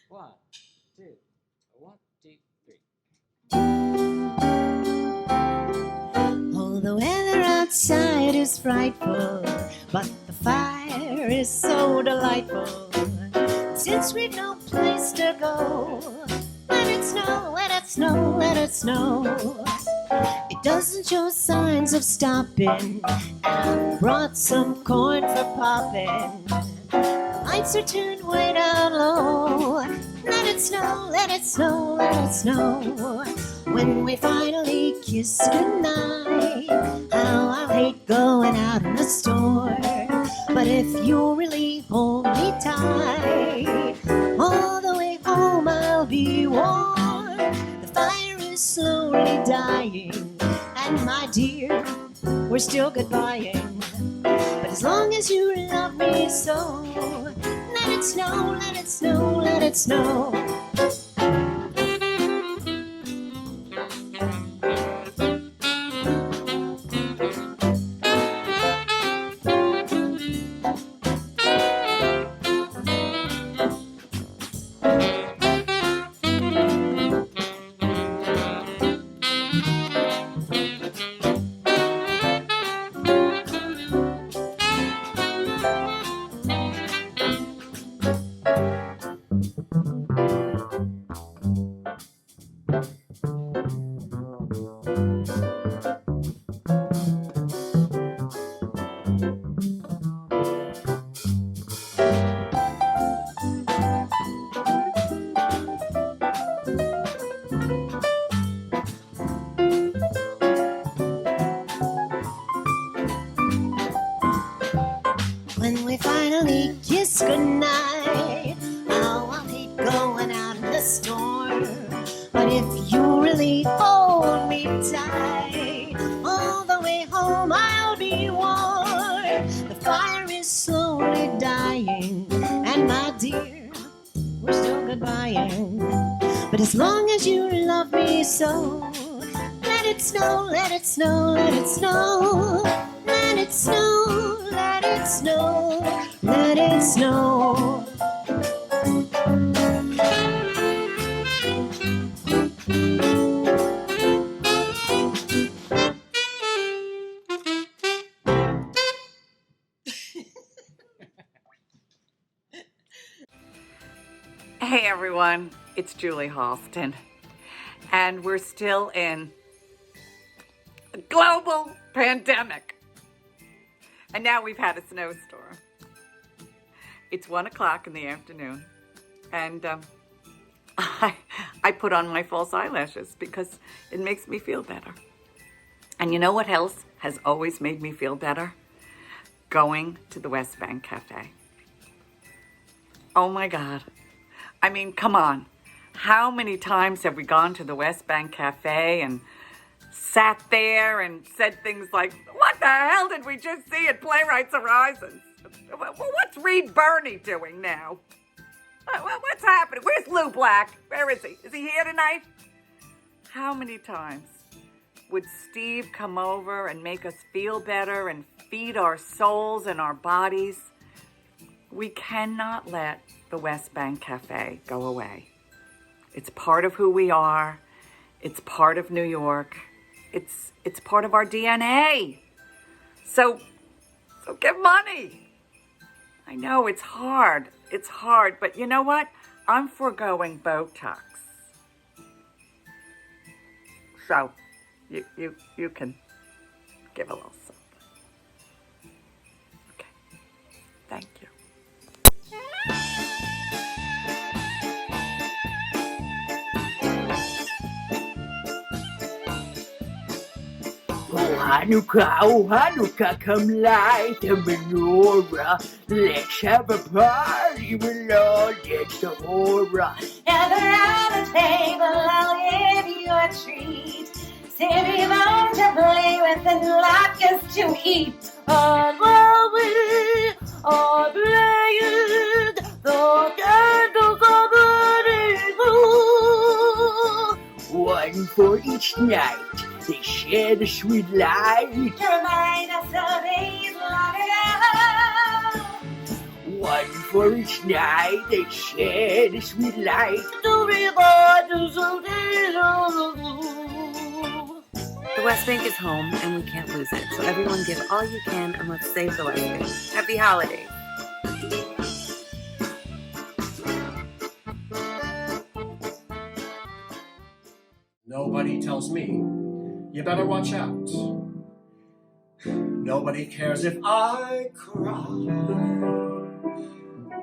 One, two, one, two, three. Oh, the weather outside is frightful, but the fire is so delightful. Since we've no place to go, let it snow, let it snow, let it snow. It doesn't show signs of stopping, and I brought some corn for popping. The lights are turned way down low. Let it snow, let it snow, let it snow. When we finally kiss goodnight, how I'll hate going out in the store. But if you really hold me tight, all the way home I'll be warm. The fire is slowly dying, and my dear, we're still goodbying. But as long as you love me so, let it snow, let it snow, let it snow. When we finally kiss goodnight, how I'll hate going out in the storm. But if you really hold me tight, all the way home I'll be warm. The fire is slowly dying, and my dear, we're still goodbying. But as long as you love me so, let it snow, let it snow, let it snow. Let it snow, let it snow, let it snow. Hey everyone, it's Julie Halston, and we're still in a global pandemic. And now we've had a snowstorm. It's 1 o'clock in the afternoon, and I put on my false eyelashes because it makes me feel better. And you know what else has always made me feel better? Going to the West Bank Cafe. Oh my God. I mean, come on. How many times have we gone to the West Bank Cafe and sat there and said things like, what the hell did we just see at Playwrights Horizons? What's Reed Birney doing now? What's happening? Where's Lou Black? Where is he? Is he here tonight? How many times would Steve come over and make us feel better and feed our souls and our bodies? We cannot let the West Bank Cafe go away. It's part of who we are. It's part of New York. It's part of our DNA. So give money. I know it's hard. It's hard, but you know what? I'm foregoing Botox. So you can give a little something. Okay. Thank you. Oh Hanukkah, come light the menorah. Let's have a party with all that's the horror. Gather around the table, I'll give you a treat. Silly bones to play with and latkes to eat. And while we are playing, the candles are burning low. One for each night, they share the sweet light. To remind us of days long ago. One for each night they shed a sweet light to the gardens of The West Bank is home, and we can't lose it. So everyone give all you can, and let's save the West Bank. Happy holidays. Nobody tells me you better watch out. Nobody cares if I cry,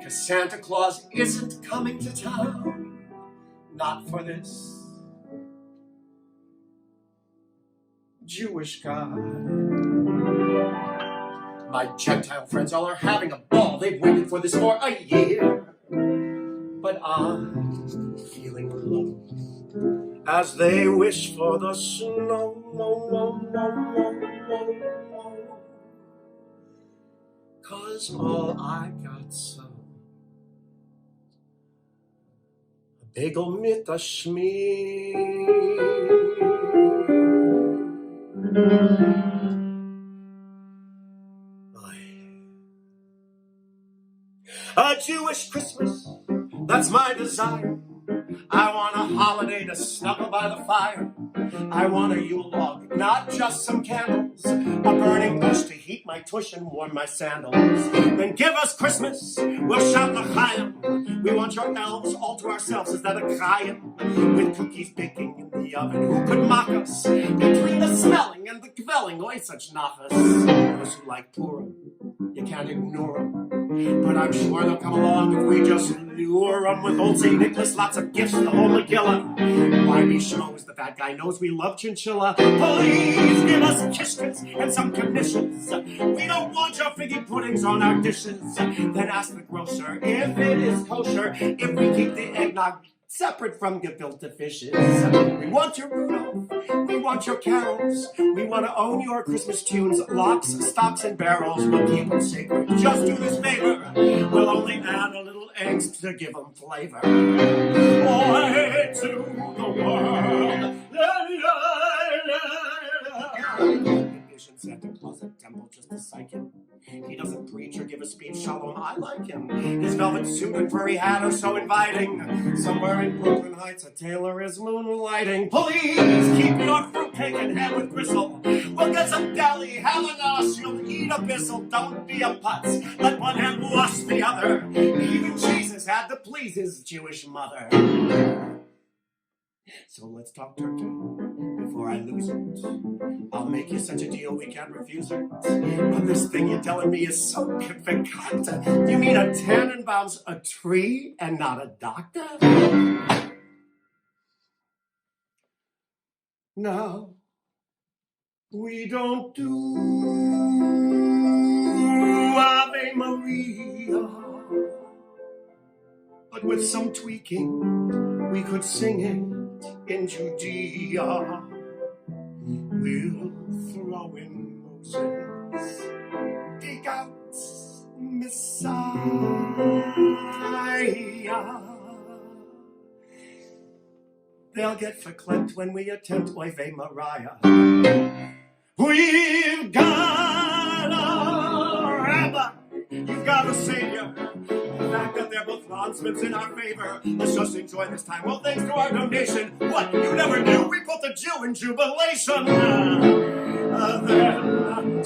'cause Santa Claus isn't coming to town, not for this Jewish guy. My Gentile friends all are having a ball. They've waited for this for a year. But I'm feeling low as they wish for the snow. 'Cause all I got's a big ol' mitashmir. A Jewish Christmas, that's my desire. I want a holiday to snuggle by the fire. I want a Yule log, not just some candles. A burning bush to heat my tush and warm my sandals. Then give us Christmas, we'll shout l'chaim. We want your elves all to ourselves, is that a crime? With cookies baking in the oven, who could mock us? Between the smelling and the kvelling, oi, such nachas. Those who like Purim, you can't ignore them. But I'm sure they'll come along if we just lure them with old St. Nicholas, lots of gifts, the whole Megillah. Why be schmoes? The fat guy knows we love chinchilla. Please give us kishkets and some commissions. We don't want your figgy puddings on our dishes. Then ask the grocer if it is kosher, if we keep the eggnog separate from gefilte fishes. We want your Rudolph, we want your carols. We want to own your Christmas tunes, locks, stocks, and barrels. We'll keep them sacred, just do this favor. We'll only add a little angst to give them flavor. Oi to the world. Envision Santa Claus at temple just to psych him. He doesn't preach or give a speech, shalom, I like him. His velvet suit and furry hat are so inviting. Somewhere in Brooklyn Heights, a tailor is moonlighting. Please keep your fruitcake and ham with gristle. We'll get some deli, have a nosh, you'll eat a bissel. Don't be a putz, let one hand wash the other. Even Jesus had to please his Jewish mother. So let's talk turkey before I lose it. I'll make you such a deal we can't refuse it. But this thing you're telling me is so difficult. You mean a Tannenbaum's a tree and not a doctor? No, we don't do Ave Maria. But with some tweaking, we could sing it in Judea. We'll throw in Moses, dig out Messiah. They'll get verklempt when we attempt Oive Mariah. We've got a rabbi, you've got a savior. The fact that they're both landsmen in our favor. Let's just enjoy this time. Well, thanks to our donation. What, you never knew? We put the Jew in jubilation. Then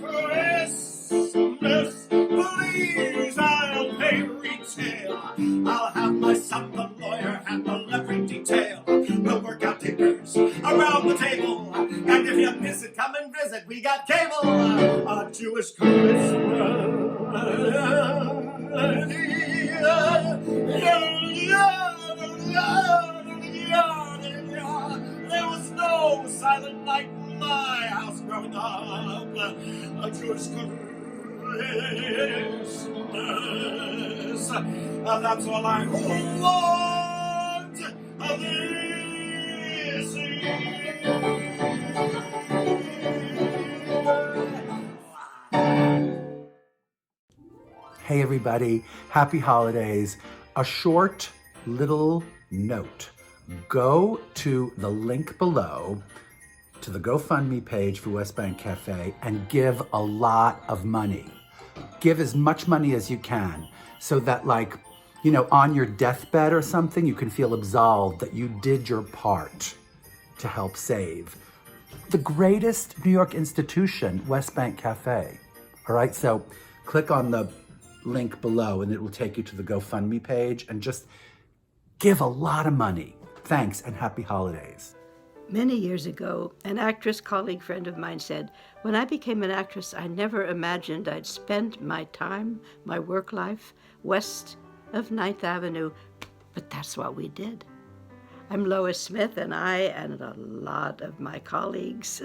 Christmas, please, I'll pay retail. I'll have myself the lawyer handle every detail. We'll work out dinners around the table. And if you miss it, come and visit. We got cable. A Jewish Christmas. There was no silent night in my house growing up. A Jewish Christmas. That's all I want this year. Hey everybody, happy holidays. A short little note. Go to the link below to the GoFundMe page for West Bank Cafe and give a lot of money. Give as much money as you can so that, like, you know, on your deathbed or something, you can feel absolved that you did your part to help save the greatest New York institution, West Bank Cafe. All right, so click on the link below and it will take you to the GoFundMe page and just give a lot of money. Thanks and happy holidays. Many years ago, an actress colleague friend of mine said, when I became an actress, I never imagined I'd spend my time, my work life, west of 9th Avenue, but that's what we did. I'm Lois Smith, and I and a lot of my colleagues,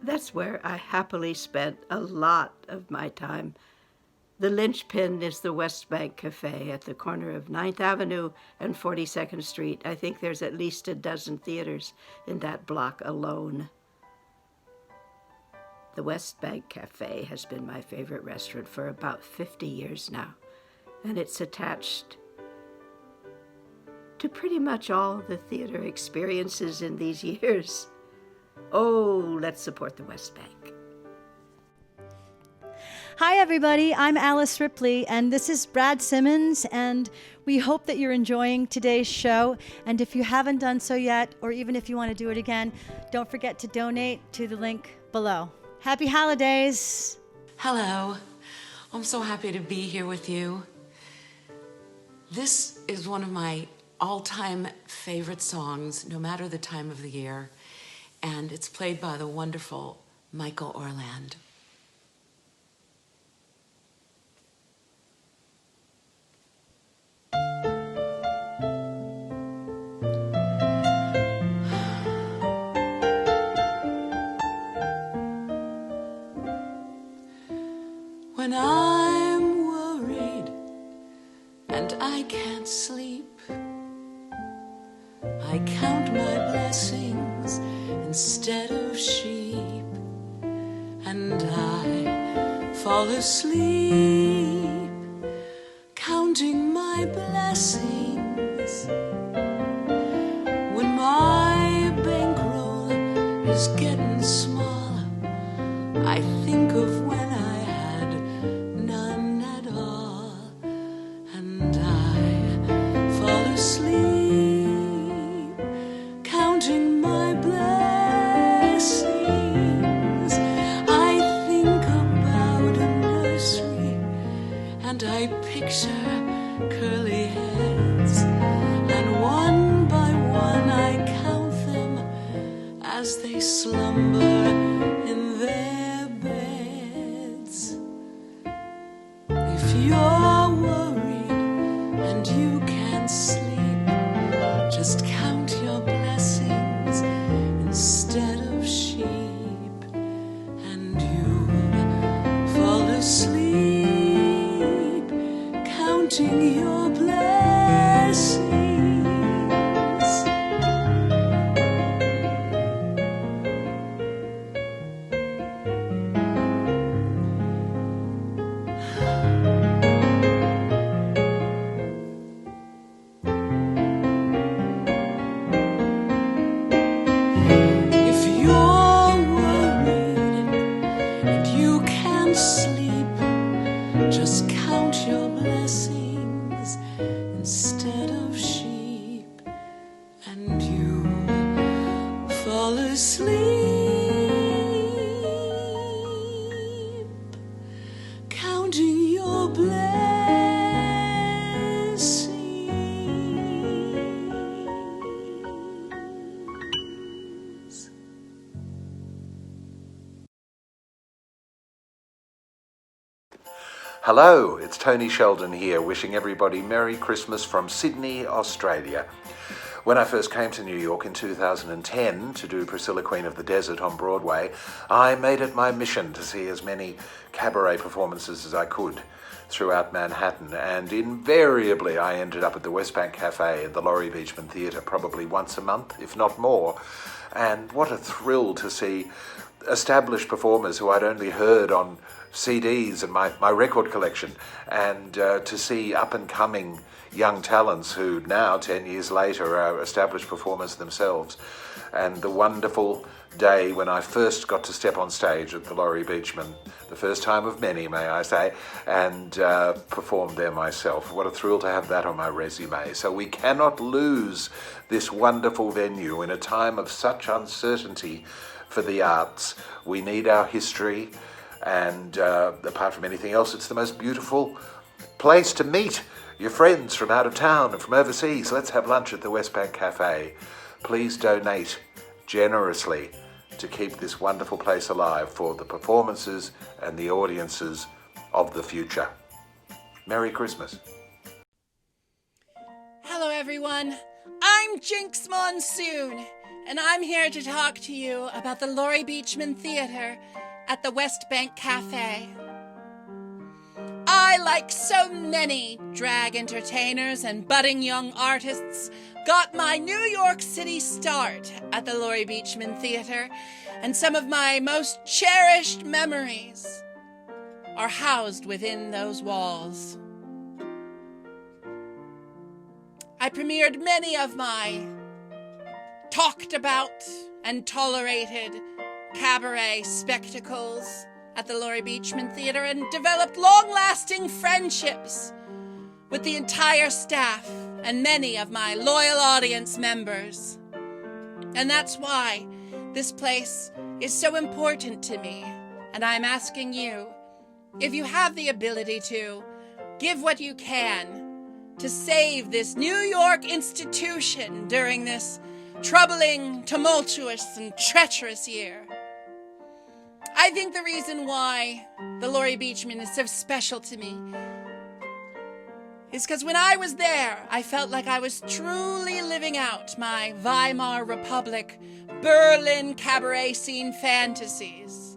that's where I happily spent a lot of my time. The linchpin is the West Bank Cafe at the corner of 9th Avenue and 42nd Street. I think there's at least a dozen theaters in that block alone. The West Bank Cafe has been my favorite restaurant for about 50 years now, and it's attached to pretty much all the theater experiences in these years. Oh, let's support the West Bank. Hi, everybody. I'm Alice Ripley, and this is Brad Simmons, and we hope that you're enjoying today's show. And if you haven't done so yet, or even if you want to do it again, don't forget to donate to the link below. Happy holidays. Hello. I'm so happy to be here with you. This is one of my all-time favorite songs, no matter the time of the year, and it's played by the wonderful Michael Orland. When I'm worried and I can't sleep, I count my blessings instead of sheep, and I fall asleep counting my blessings. When my bankroll is getting smaller, I think of when I had none at all, and I fall asleep counting my blessings. I think about a nursery and I picture curly heads, and one by one I count them as they slumber in their beds. If you're worried and you can't sleep, just count your blessings instead of sheep, and you fall asleep counting your blessings. If you're worried and you can't sleep, just count your blessings instead of sheep, and you fall asleep counting your blessings. Hello, it's Tony Sheldon here, wishing everybody Merry Christmas from Sydney, Australia. When I first came to New York in 2010 to do Priscilla Queen of the Desert on Broadway, I made it my mission to see as many cabaret performances as I could throughout Manhattan, and invariably I ended up at the West Bank Cafe at the Laurie Beachman Theatre probably once a month, if not more. And what a thrill to see established performers who I'd only heard on CDs and my record collection, and to see up-and-coming young talents who now, 10 years later, are established performers themselves. and the wonderful day when I first got to step on stage at the Laurie Beechman, the first time of many, may I say, and performed there myself. What a thrill to have that on my resume. So we cannot lose this wonderful venue in a time of such uncertainty for the arts. We need our history, and apart from anything else, it's the most beautiful place to meet your friends from out of town and from overseas. Let's have lunch at the West Bank Cafe. Please donate generously to keep this wonderful place alive for the performances and the audiences of the future. Merry Christmas. Hello everyone, I'm Jinx Monsoon, and I'm here to talk to you about the Laurie Beechman Theatre at the West Bank Cafe. I, like so many drag entertainers and budding young artists, got my New York City start at the Laurie Beechman Theatre, and some of my most cherished memories are housed within those walls. I premiered many of my talked about and tolerated cabaret spectacles at the Laurie Beechman Theatre and developed long-lasting friendships with the entire staff and many of my loyal audience members. And that's why this place is so important to me, and I'm asking you, if you have the ability to, give what you can to save this New York institution during this troubling, tumultuous, and treacherous year. I think the reason why the Laurie Beechman is so special to me is because when I was there, I felt like I was truly living out my Weimar Republic, Berlin cabaret scene fantasies.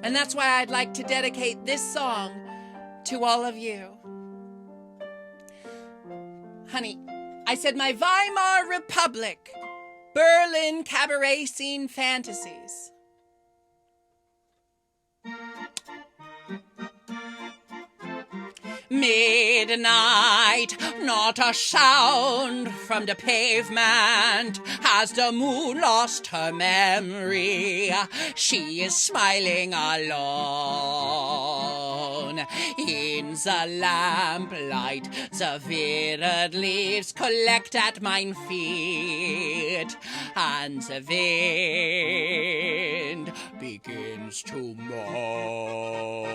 And that's why I'd like to dedicate this song to all of you. Honey, I said my Weimar Republic, Berlin cabaret scene fantasies. Midnight, not a sound from the pavement. Has the moon lost her memory? She is smiling alone. In the lamplight, the withered leaves collect at mine feet, and the wind begins to moan.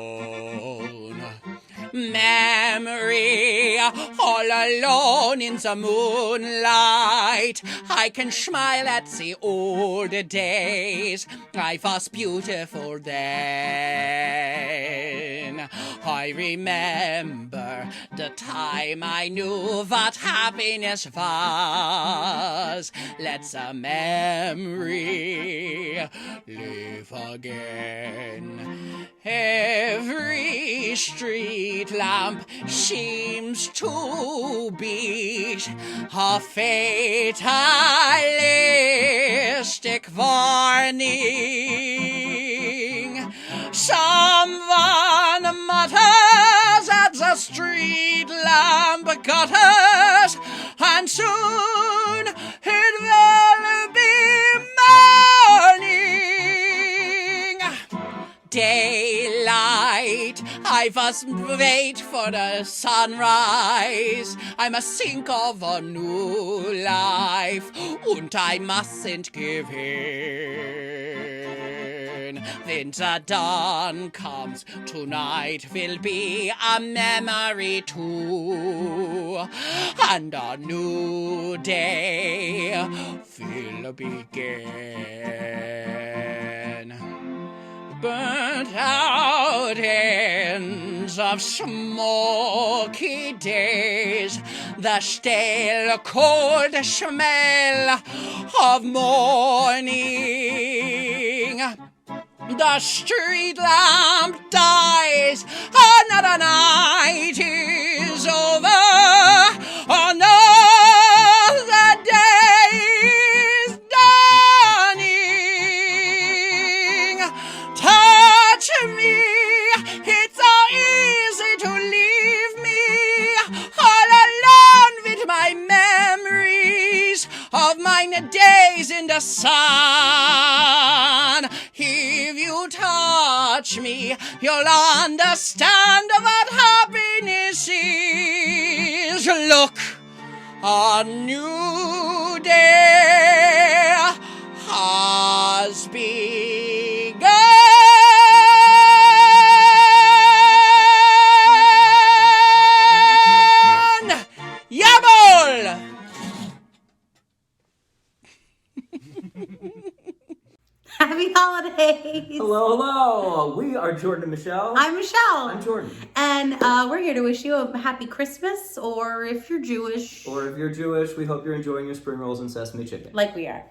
Memory, all alone in the moonlight, I can smile at the old days. I was beautiful then. I remember the time I knew what happiness was. Let the memory live again. Every street lamp seems to be a fatalistic warning. Someone mutters at the street lamp gutters, and soon it will be morning. Daylight, I must wait for the sunrise. I must think of a new life, and I mustn't give in. When the dawn comes, tonight will be a memory too, and a new day will begin. Burnt out ends of smoky days, the stale cold smell of morning. The street lamp dies, another night is over, another day is dawning. Touch me, it's so easy to leave me all alone with my memories of mine days in the sun. If you touch me, you'll understand what happiness is. Look, a new day has begun. Yabol! Happy holidays! Hello, hello. We are Jordan and Michelle. I'm Michelle. I'm Jordan. And we're here to wish you a happy Christmas, or if you're Jewish. Or if you're Jewish, we hope you're enjoying your spring rolls and sesame chicken. Like we are.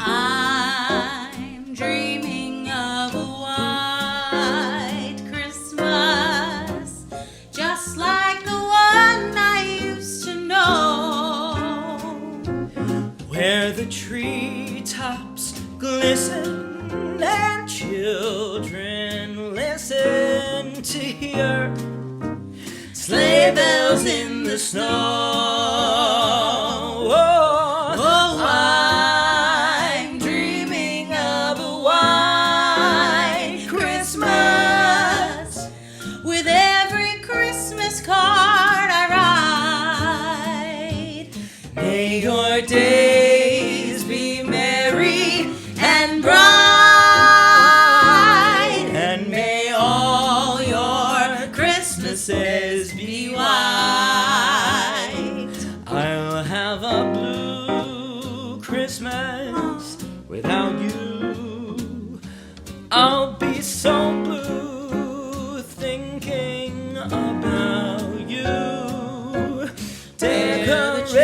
I'm dreaming of a white Christmas, just like the one I used to know, where the treetops glisten and children listen to hear sleigh bells in the snow. Oh, I'm dreaming of a white Christmas, with every Christmas card I write. may your days be merry and bright, and may all your Christmases be white. I'll have a blue Christmas without you. I'll be so blue thinking about you. Decorations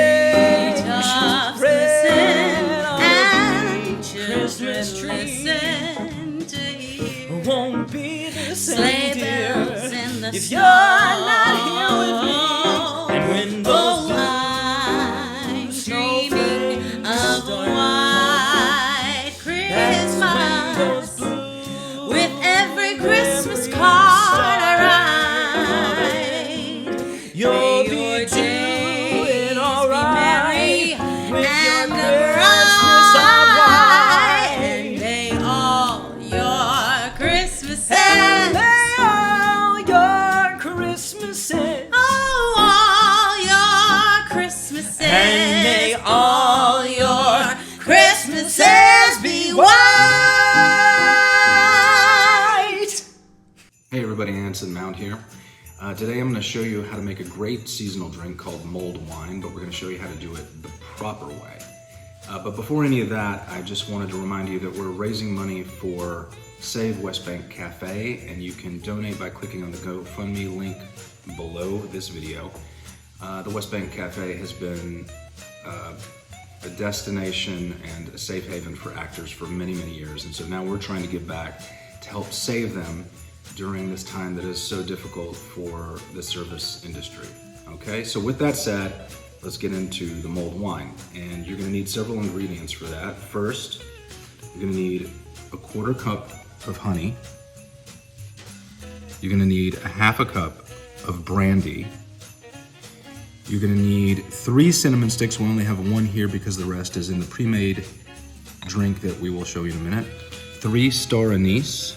red on the Christmas tree won't be the same, dear, if you're not here with me. And when those I'm snowflakes dreaming of a start white that's when those Christmas, blue with every Christmas card I write. you'll May be your doing days alright be merry with your and Christmas of bright, and white. may all your Christmases, And may all your Christmases, oh, all your Christmases, and may all your Christmases be white. Hey everybody, Anson Mount here. Today I'm going to show you how to make a great seasonal drink called mulled wine, but we're going to show you how to do it the proper way. But before any of that, I just wanted to remind you that we're raising money for Save West Bank Cafe, and you can donate by clicking on the GoFundMe link below this video. The West Bank Cafe has been a destination and a safe haven for actors for many, many years, and so now we're trying to give back to help save them during this time that is so difficult for the service industry. Okay, so with that said, let's get into the mulled wine. And you're gonna need several ingredients for that. First, you're gonna need a 1/4 cup of honey. You're gonna need a 1/2 cup of brandy. You're gonna need 3 cinnamon sticks. We only have 1 here because the rest is in the pre-made drink that we will show you in a minute. 3 star anise.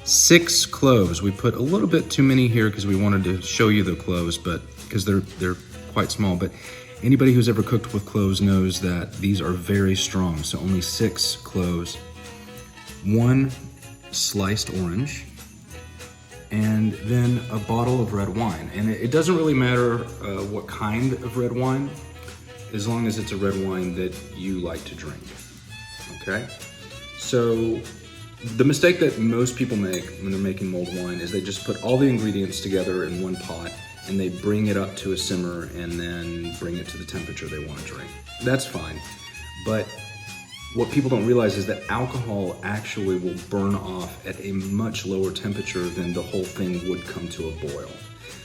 6 cloves. We put a little bit too many here because we wanted to show you the cloves, but because they're quite small. But anybody who's ever cooked with cloves knows that these are very strong. So only 6 cloves. 1 sliced orange, and then a bottle of red wine. And it doesn't really matter what kind of red wine, as long as it's a red wine that you like to drink. Okay? So the mistake that most people make when they're making mulled wine is they just put all the ingredients together in one pot and they bring it up to a simmer and then bring it to the temperature they want to drink. That's fine, but what people don't realize is that alcohol actually will burn off at a much lower temperature than the whole thing would come to a boil.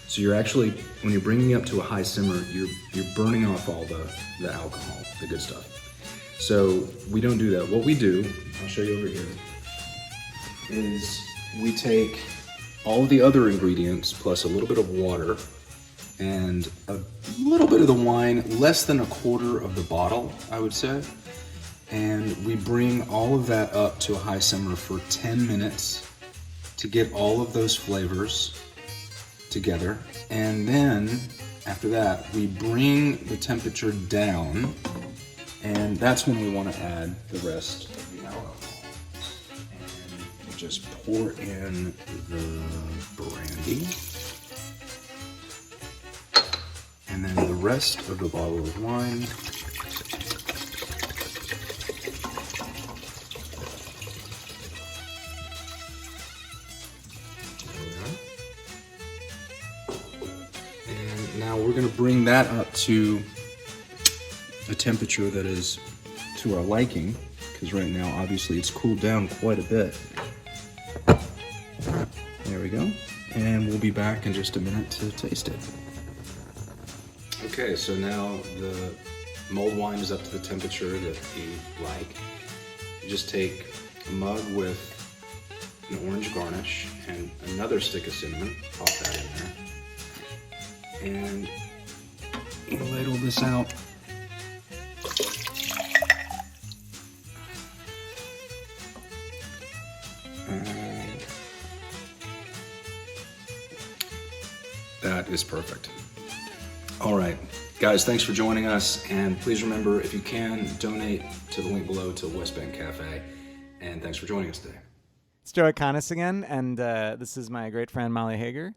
So you're actually, when you're bringing it up to a high simmer, you're burning off all the alcohol, the good stuff. So we don't do that. What we do, I'll show you over here, is we take all the other ingredients plus a little bit of water and a little bit of the wine, less than a quarter of the bottle, I would say. And we bring all of that up to a high simmer for 10 minutes to get all of those flavors together. And then after that, we bring the temperature down, and that's when we want to add the rest of the alcohol. And just pour in the brandy. And then the rest of the bottle of wine. And now we're going to bring that up to a temperature that is to our liking, because right now obviously it's cooled down quite a bit. There we go. And we'll be back in just a minute to taste it. Okay, so now the mulled wine is up to the temperature that we like. You just take a mug with an orange garnish and another stick of cinnamon, pop that in there, and you ladle this out. That is perfect. All right, guys, thanks for joining us. And please remember, if you can, donate to the link below to West Bank Cafe. And thanks for joining us today. It's Joey Connis again, and this is my great friend Molly Hager.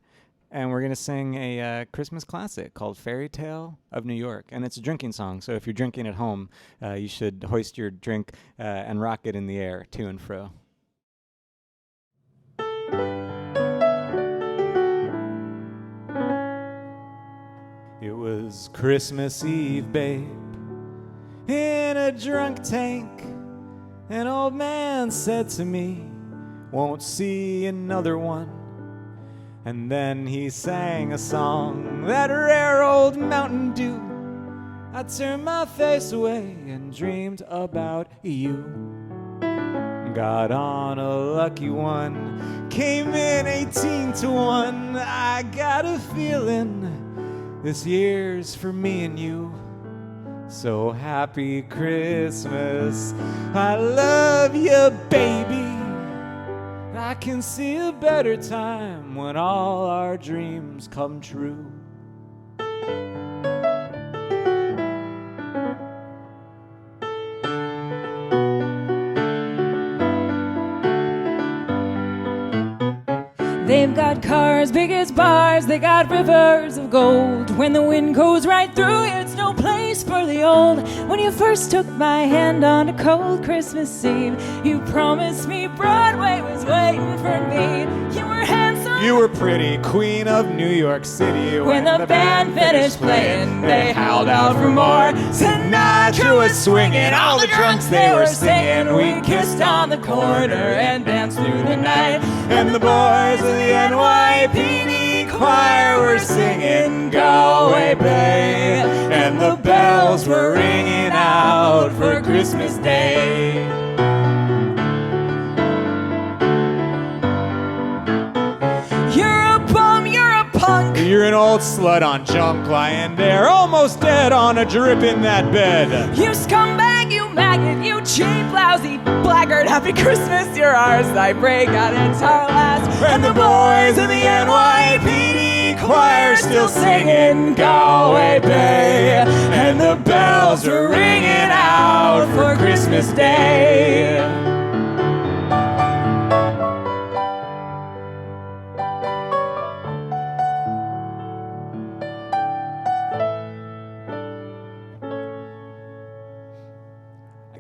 And we're going to sing a Christmas classic called Fairy Tale of New York. And it's a drinking song, so if you're drinking at home, you should hoist your drink and rock it in the air to and fro. It was Christmas Eve, babe, in a drunk tank. An old man said to me, won't see another one. And then he sang a song, that rare old Mountain Dew. I turned my face away and dreamed about you. Got on a lucky one, came in 18-1. I got a feeling this year's for me and you. So happy Christmas, I love you, baby. I can see a better time when all our dreams come true. They've got cars big as bars, they got rivers of gold. When the wind goes right through, it's no place for the old. When you first took my hand on a cold Christmas Eve, you promised me Broadway was waiting for me. You were handsome, you were pretty, queen of New York City. When the band finished playing, they howled out for more. Sinatra was swinging, all the drunks they were singing. We kissed on the corner and danced through the night. And the boys of the NYPD choir were singing Galway Bay. And the bells were ringing out for Christmas Day. You're a bum, you're a punk. You're an old slut on junk, lying there, almost dead on a drip in that bed. You scumbag, you maggot, you cheap, lousy blackguard. Happy Christmas, you're ours. I pray God it's our last. And the boys in the NYPD choir still singing Galway Bay. And the bells are ringing out for Christmas Day.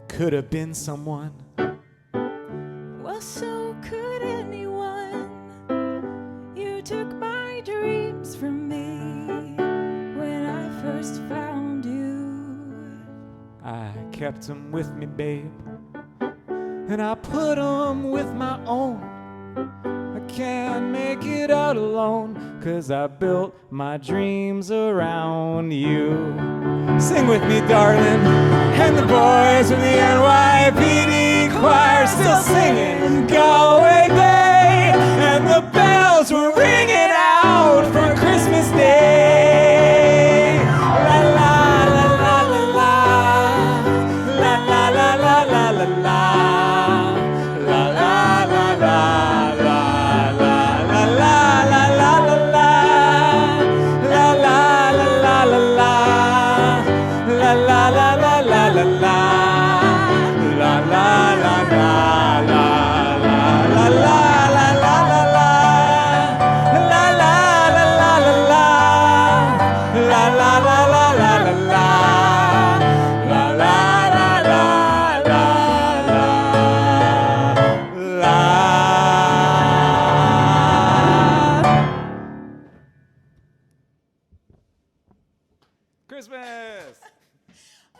Could have been someone. Well, so could anyone. You took my dreams from me when I first found you. I kept them with me, babe, and I put them with my own. I can't make it out alone, 'cause I built my dreams around you. Sing with me, darling. And the boys from the NYPD choir still singing Galway Bay. And the bells were Christmas!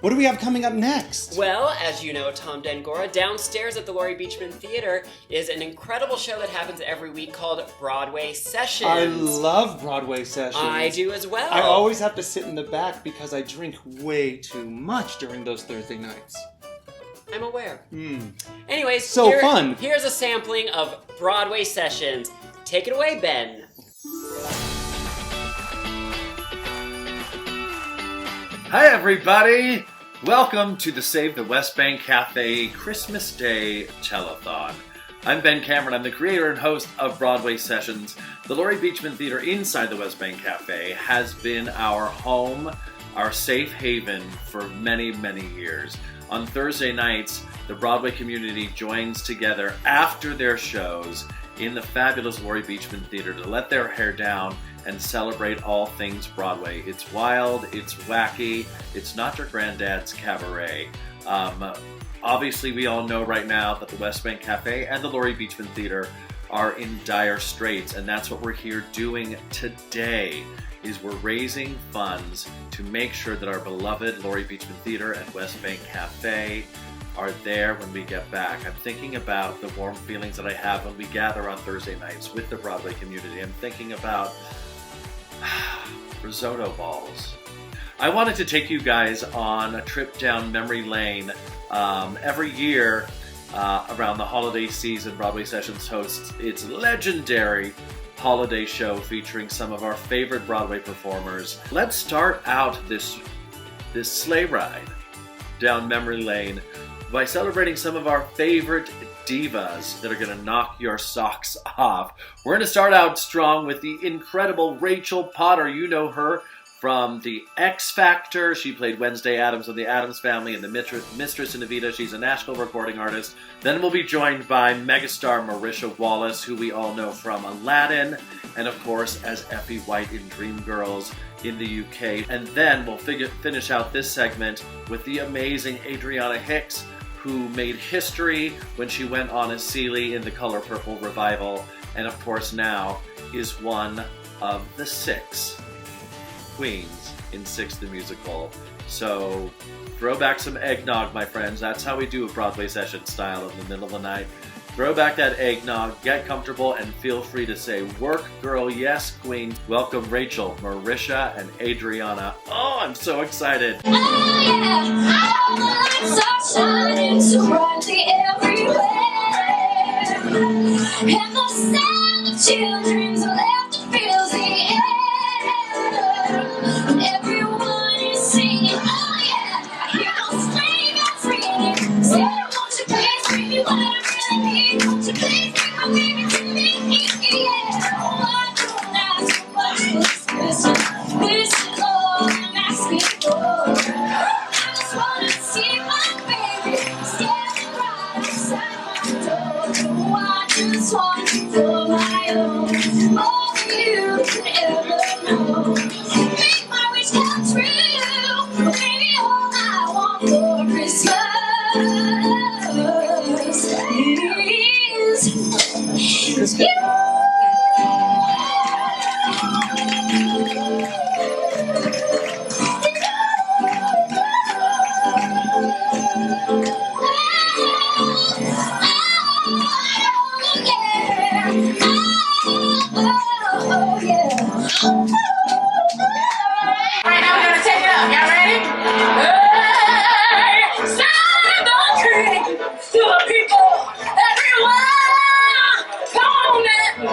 What do we have coming up next? Well, as you know, Tom Dengora, downstairs at the Laurie Beachman Theater is an incredible show that happens every week called Broadway Sessions. I love Broadway Sessions. I do as well. I always have to sit in the back because I drink way too much during those Thursday nights. I'm aware. Anyways, So fun. Here's a sampling of Broadway Sessions. Take it away, Ben. Hi everybody! Welcome to the Save the West Bank Cafe Christmas Day Telethon. I'm Ben Cameron, I'm the creator and host of Broadway Sessions. The Laurie Beachman Theater inside the West Bank Cafe has been our home, our safe haven for many, many years. On Thursday nights, the Broadway community joins together after their shows in the fabulous Laurie Beachman Theater to let their hair down and celebrate all things Broadway. It's wild, it's wacky, it's not your granddad's cabaret. Obviously, we all know right now that the West Bank Cafe and the Laurie Beachman Theater are in dire straits, and that's what we're here doing today, is we're raising funds to make sure that our beloved Laurie Beachman Theater and West Bank Cafe are there when we get back. I'm thinking about the warm feelings that I have when we gather on Thursday nights with the Broadway community. I'm thinking about risotto balls. I wanted to take you guys on a trip down memory lane. Every year around the holiday season, Broadway Sessions hosts its legendary holiday show featuring some of our favorite Broadway performers. Let's start out this sleigh ride down memory lane by celebrating some of our favorite divas that are going to knock your socks off. We're going to start out strong with the incredible Rachel Potter. You know her from The X Factor. She played Wednesday Addams on The Addams Family and the Mistress in Evita. She's a Nashville recording artist. Then we'll be joined by megastar Marisha Wallace, who we all know from Aladdin, and of course as Effie White in Dreamgirls in the UK. And then we'll finish out this segment with the amazing Adriana Hicks, who made history when she went on as Celie in the Color Purple revival, and of course now is one of the 6 queens in Six the Musical. So throw back some eggnog, my friends. That's how we do a Broadway session style in the middle of the night. Throw back that eggnog, get comfortable, and feel free to say, "Work, girl, yes, queen." Welcome Rachel, Marisha, and Adriana. Oh, I'm so excited. Oh yeah, all the lights are shining so brightly everywhere, and the sound of children's laughter fills the air, and everyone is singing. Oh yeah, I hear those sleigh bells ringing. Say, won't you please bring me what I really need? Won't you please bring my baby to me? Yeah, oh, I don't ask for much this Christmas. This is all I'm asking for. I just wanna see my baby standing right outside my door. Oh, I just want you for my own, more than you could ever know. Make my wish come true, baby, all I want for Christmas is you. Right now we're gonna take it up. Y'all ready? Hey, sound the tree to the people everywhere. Come on now.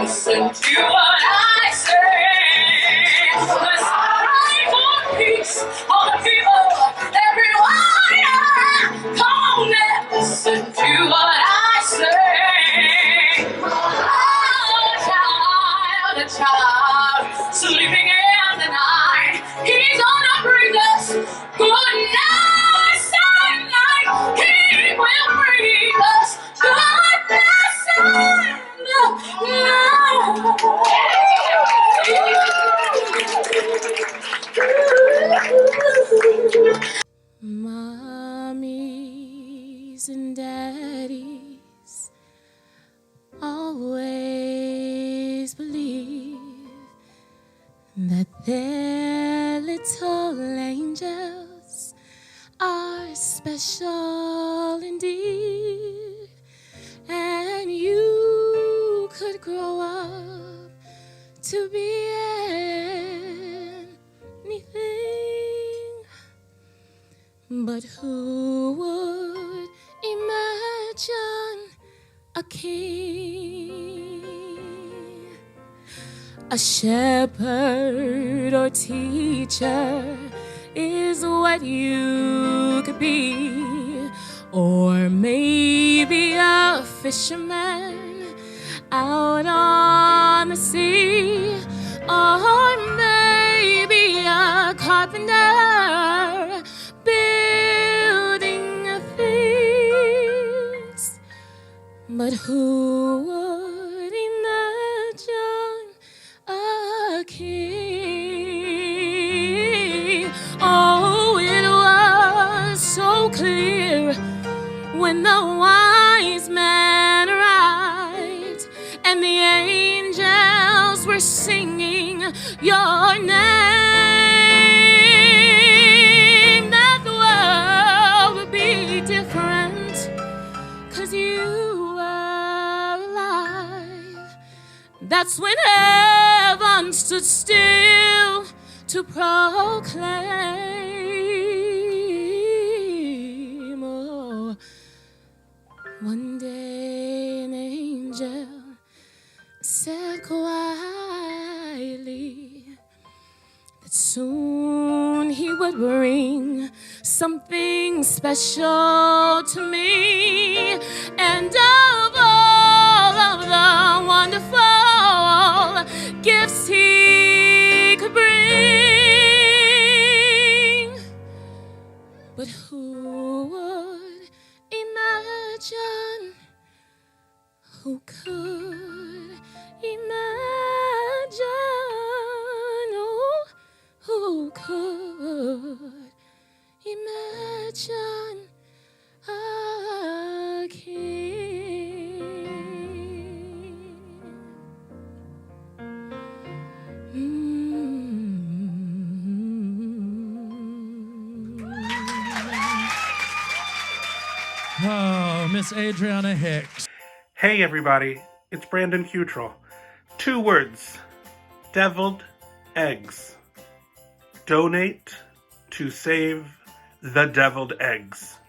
mommies and daddies always believe that their little angels are special indeed, and you could grow up to be anything. But who would imagine a king, a shepherd or teacher is what you could be, or maybe a fisherman out on the sea, or maybe a carpenter building things. But who would imagine a king? Oh, it was so clear when the wise men arrived and the angels were singing your name, that the world would be different, 'cause you were alive. That's when heaven stood still to proclaim. Oh, one day an angel said quietly that soon he would bring something special to me, and of all of the wonderful gifts he could bring. But who would imagine? Who could imagine? Oh, who could imagine a king? Oh, Miss Adriana Hicks. Hey everybody, it's Brandon Cutrell. 2 words, deviled eggs. Donate to save the deviled eggs.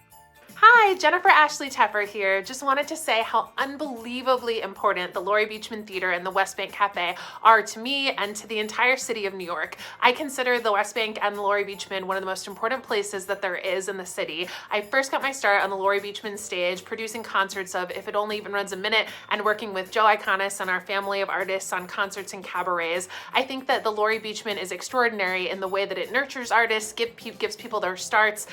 Hi, Jennifer Ashley Tepper here. Just wanted to say how unbelievably important the Laurie Beachman Theater and the West Bank Cafe are to me and to the entire city of New York. I consider the West Bank and the Laurie Beachman one of the most important places that there is in the city. I first got my start on the Laurie Beachman stage, producing concerts of If It Only Even Runs a Minute, and working with Joe Iconis and our family of artists on concerts and cabarets. I think that the Laurie Beachman is extraordinary in the way that it nurtures artists, gives people their starts,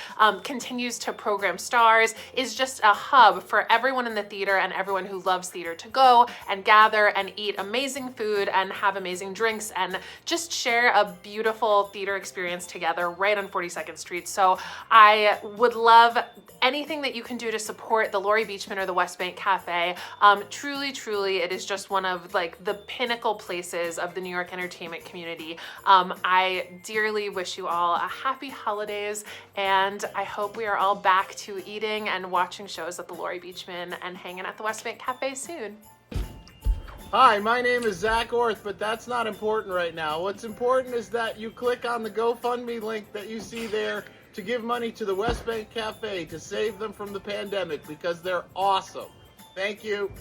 continues to program stars, is just a hub for everyone in the theater and everyone who loves theater to go and gather and eat amazing food and have amazing drinks and just share a beautiful theater experience together right on 42nd Street. So I would love anything that you can do to support the Laurie Beachman or the West Bank Cafe. Truly, it is just one of like the pinnacle places of the New York entertainment community. I dearly wish you all a happy holidays, and I hope we are all back to eating and watching shows at the Laurie Beachman and hanging at the West Bank Cafe soon. Hi, my name is Zach Orth, but that's not important right now. What's important is that you click on the GoFundMe link that you see there to give money to the West Bank Cafe to save them from the pandemic, because they're awesome. Thank you.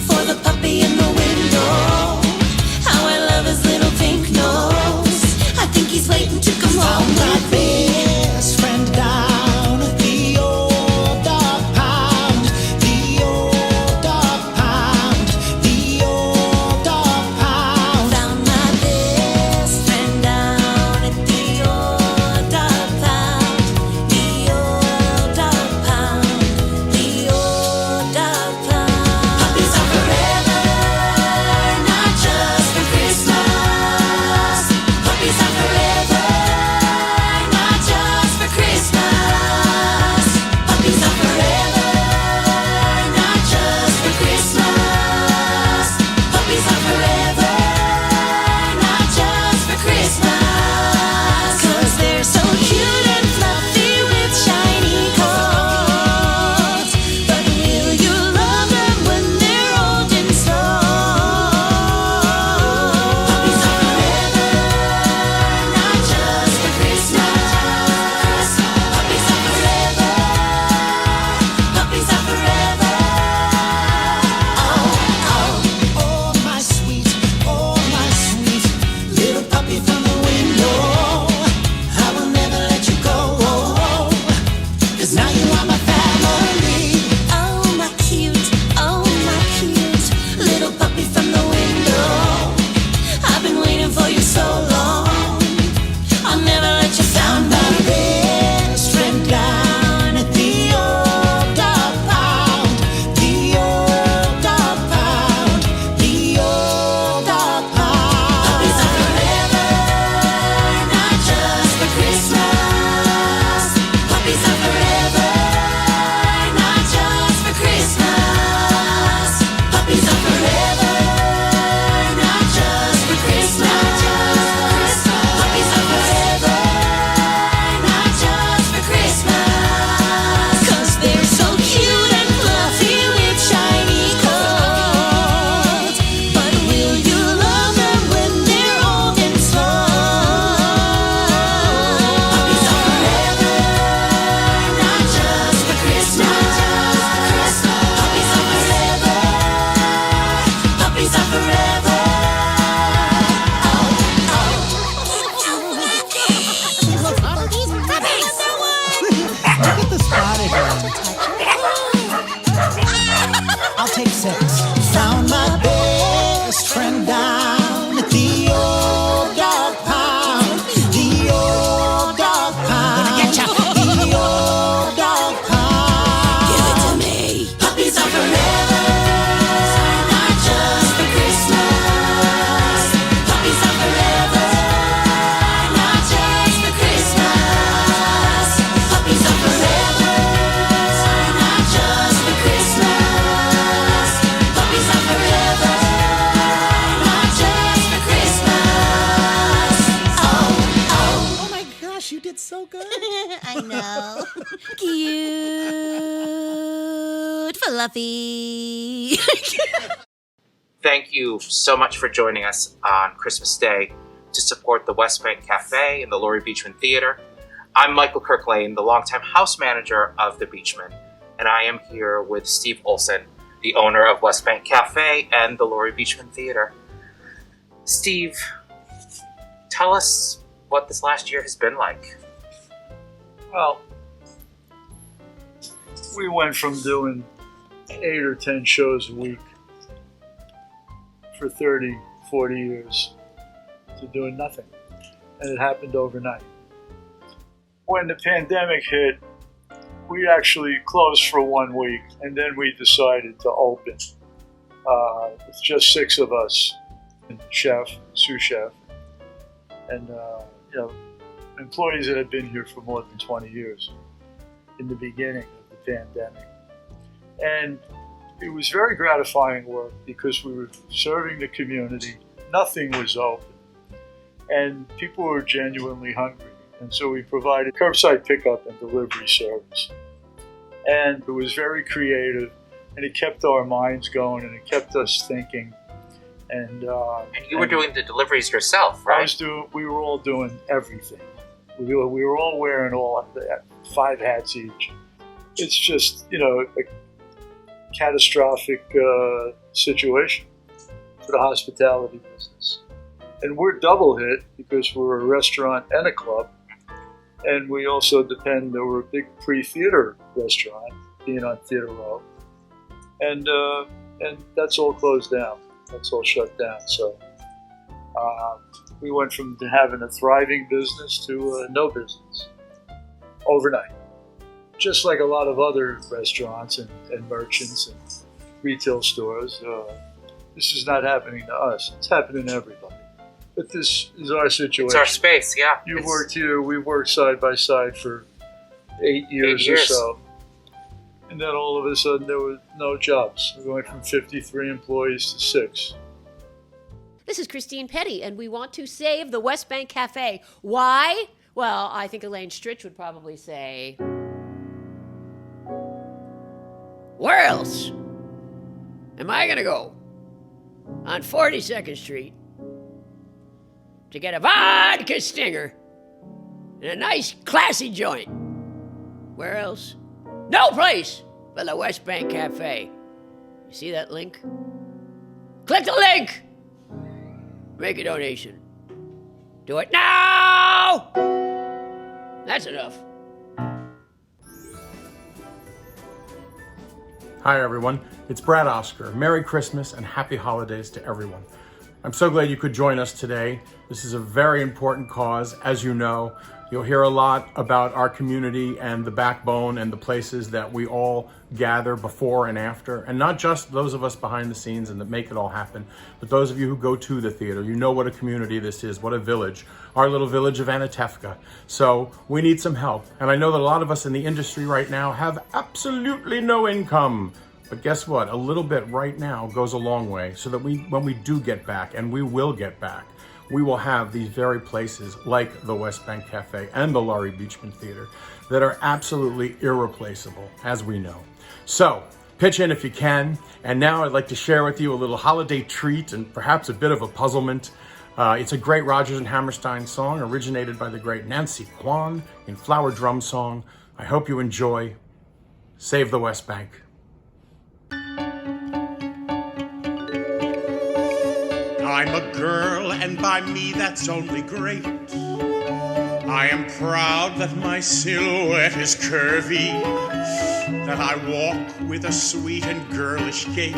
For the puppy in the window. fluffy. Thank you so much for joining us on Christmas Day to support the West Bank Cafe and the Laurie Beachman Theater. I'm Michael Kirklane, the longtime house manager of the Beachman, and I am here with Steve Olson, the owner of West Bank Cafe and the Laurie Beachman Theater. Steve, tell us what this last year has been like. Well, we went from doing 8 or 10 shows a week for 30, 40 years to doing nothing. And it happened overnight. When the pandemic hit, we actually closed for 1 week, and then we decided to open. It's just 6 of us, and chef, sous chef, and employees that have been here for more than 20 years in the beginning of the pandemic. And it was very gratifying work because we were serving the community. Nothing was open. And people were genuinely hungry. And so we provided curbside pickup and delivery service. And it was very creative, and it kept our minds going, and it kept us thinking. And you were doing the deliveries yourself, right? We were all doing everything. We were all wearing 5 hats each. It's just, a catastrophic situation for the hospitality business. And we're double hit because we're a restaurant and a club. And we also we're a big pre-theater restaurant, being on Theater Row. And that's all closed down. That's all shut down. So we went from having a thriving business to no business overnight. Just like a lot of other restaurants and merchants and retail stores, this is not happening to us. It's happening to everybody. But this is our situation. It's our space, yeah. You've worked here. We've worked side by side for 8 years or so. And then all of a sudden there were no jobs. We went from 53 employees to 6. This is Christine Petty, and we want to save the West Bank Cafe. Why? Well, I think Elaine Stritch would probably say, where else am I going to go on 42nd Street to get a vodka stinger in a nice, classy joint? Where else? No place but the West Bank Cafe. You see that link? Click the link! Make a donation. Do it now! That's enough. Hi everyone, it's Brad Oscar. Merry Christmas and happy holidays to everyone. I'm so glad you could join us today. This is a very important cause. As you know, you'll hear a lot about our community and the backbone and the places that we all gather before and after. And not just those of us behind the scenes and that make it all happen, but those of you who go to the theater. You know what a community this is, what a village. Our little village of Anatefka. So we need some help. And I know that a lot of us in the industry right now have absolutely no income. But guess what? A little bit right now goes a long way so that when we do get back, and we will get back, we will have these very places like the West Bank Cafe and the Laurie Beachman Theater that are absolutely irreplaceable, as we know. So pitch in if you can. And now I'd like to share with you a little holiday treat and perhaps a bit of a puzzlement. It's a great Rodgers and Hammerstein song originated by the great Nancy Kwan in Flower Drum Song. I hope you enjoy. Save the West Bank. I'm a girl, and by me that's only great. I am proud that my silhouette is curvy, that I walk with a sweet and girlish gait,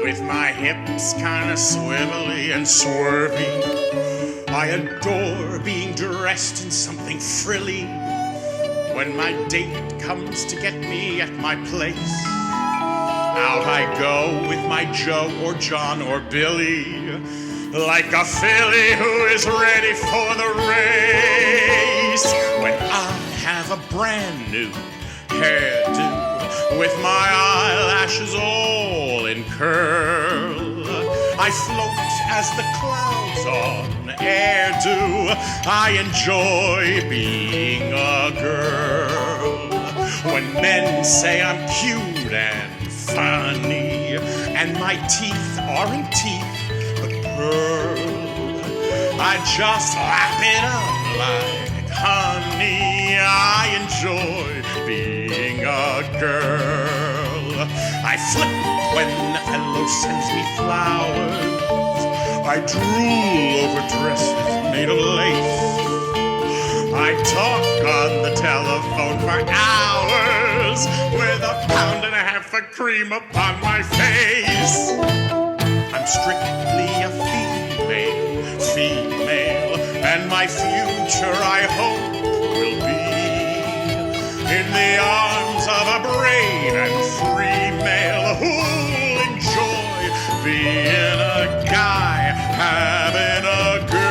with my hips kinda swivelly and swervy. I adore being dressed in something frilly when my date comes to get me at my place. Out I go with my Joe or John or Billy, like a filly who is ready for the race. When I have a brand new hairdo, with my eyelashes all in curl, I float as the clouds on air do. I enjoy being a girl. When men say I'm cute cute and funny, and my teeth aren't teeth, but pearl. I just lap it up like honey. I enjoy being a girl. I flip when a fellow sends me flowers. I drool over dresses made of lace. I talk on the telephone for hours with a pound and a half of cream upon my face. I'm strictly a female, and my future, I hope, will be in the arms of a brave and free male who'll enjoy being a guy, having a girl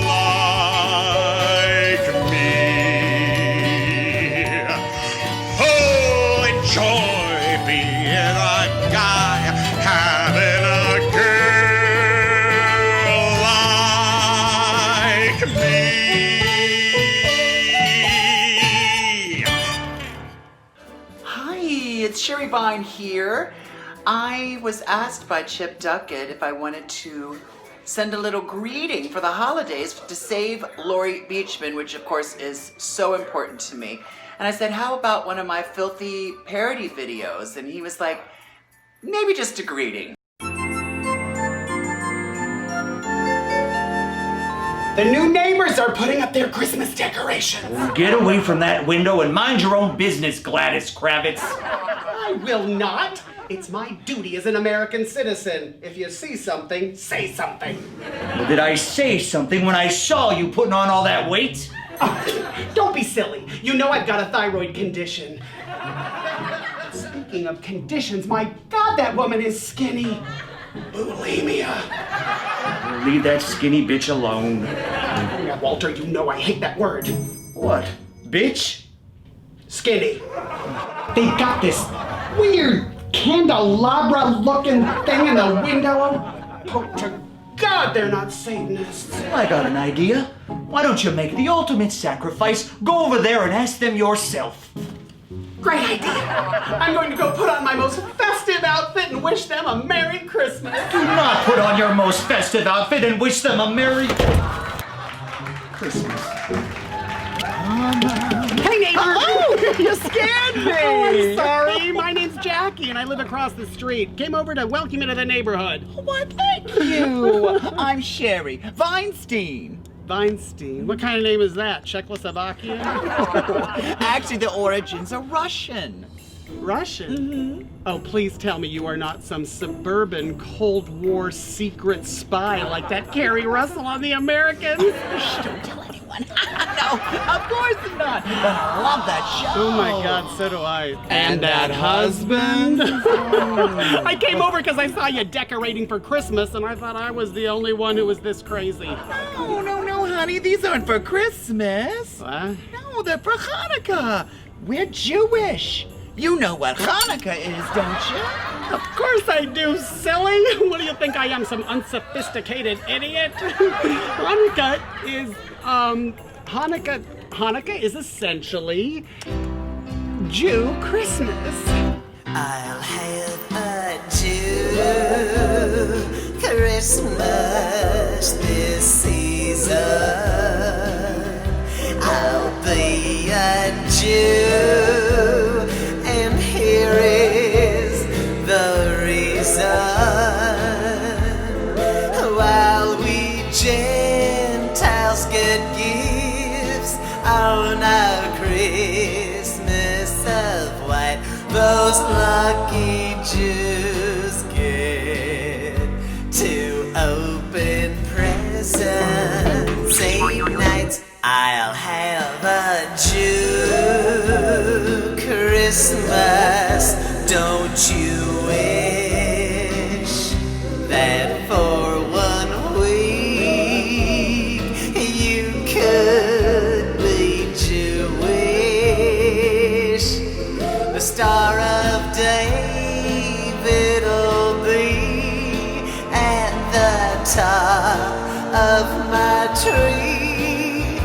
like me. Who'll enjoy being a guy, having a girl like me. Hi, it's Sherry Vine here. I was asked by Chip Duckett if I wanted to send a little greeting for the holidays to save Laurie Beachman, which of course is so important to me. And I said, how about one of my filthy parody videos? And he was like, maybe just a greeting. The new neighbors are putting up their Christmas decorations. Get away from that window and mind your own business, Gladys Kravitz. I will not. It's my duty as an American citizen. If you see something, say something. Well, did I say something when I saw you putting on all that weight? Don't be silly. You know I've got a thyroid condition. Speaking of conditions, my God, that woman is skinny. Bulimia. Leave that skinny bitch alone. Now, Walter, you know I hate that word. What? Bitch? Skinny. They've got this weird candelabra-looking thing in the window. Oh, to God, they're not Satanists. I got an idea. Why don't you make the ultimate sacrifice? Go over there and ask them yourself. Great idea. I'm going to go put on my most festive outfit and wish them a Merry Christmas. Do not put on your most festive outfit and wish them a Merry Christmas. Hey, neighbor! Oh, you scared me! Oh, I'm sorry. My name's Jackie, and I live across the street. Came over to welcome you to the neighborhood. Why, thank you. I'm Sherry Weinstein. Weinstein? What kind of name is that? Czechoslovakian? Actually, the origins are Russian. Russian? Mm-hmm. Oh, please tell me you are not some suburban Cold War secret spy like that Carrie Russell on The Americans. Shh, don't tell anyone. No, of course not. But I love that show. Oh my God, so do I. And that husband? I came over because I saw you decorating for Christmas, and I thought I was the only one who was this crazy. No, honey, these aren't for Christmas. What? No, they're for Hanukkah. We're Jewish. You know what Hanukkah is, don't you? Of course I do, silly. What do you think I am, some unsophisticated idiot? Hanukkah is essentially Jew Christmas. I'll have a Jew Christmas this season. I'll be a Jew, and here is the reason. While we Gentiles get gifts on our Christmas of white, those lucky Jews get to open presents. Same nights I'll have a Jew Christmas. Don't you wish that for 1 week you could be Jewish? The Star of David'll be at the top of my tree,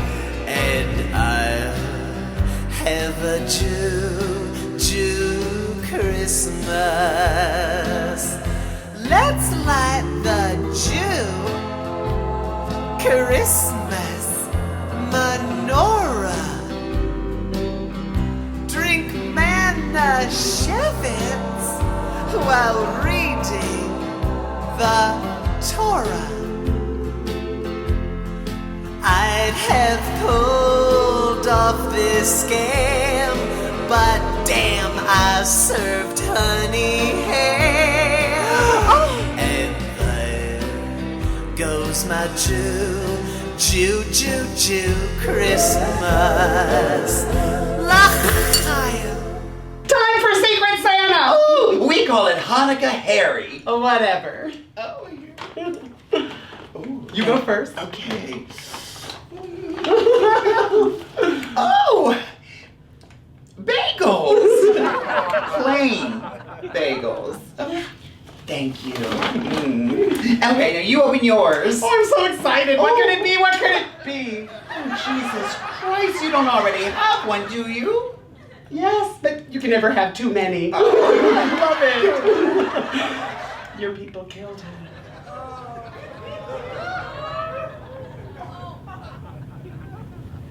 and I'll have a Jew Christmas menorah. Drink Manischewitz while reading the Torah. I'd have pulled off this scam, but damn, I served honey ham. And there goes my Jew Christmas. L'chaim. Time for Secret Santa! Ooh, we call it Hanukkah Harry. Whatever. You go first. Okay. Bagels! Plain bagels. Thank you. Okay, now you open yours. Oh, I'm so excited. What could it be? What could it be? Oh, Jesus Christ, you don't already have one, do you? Yes, but you can never have too many. Oh, I love it. Your people killed him.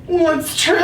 Well, it's true.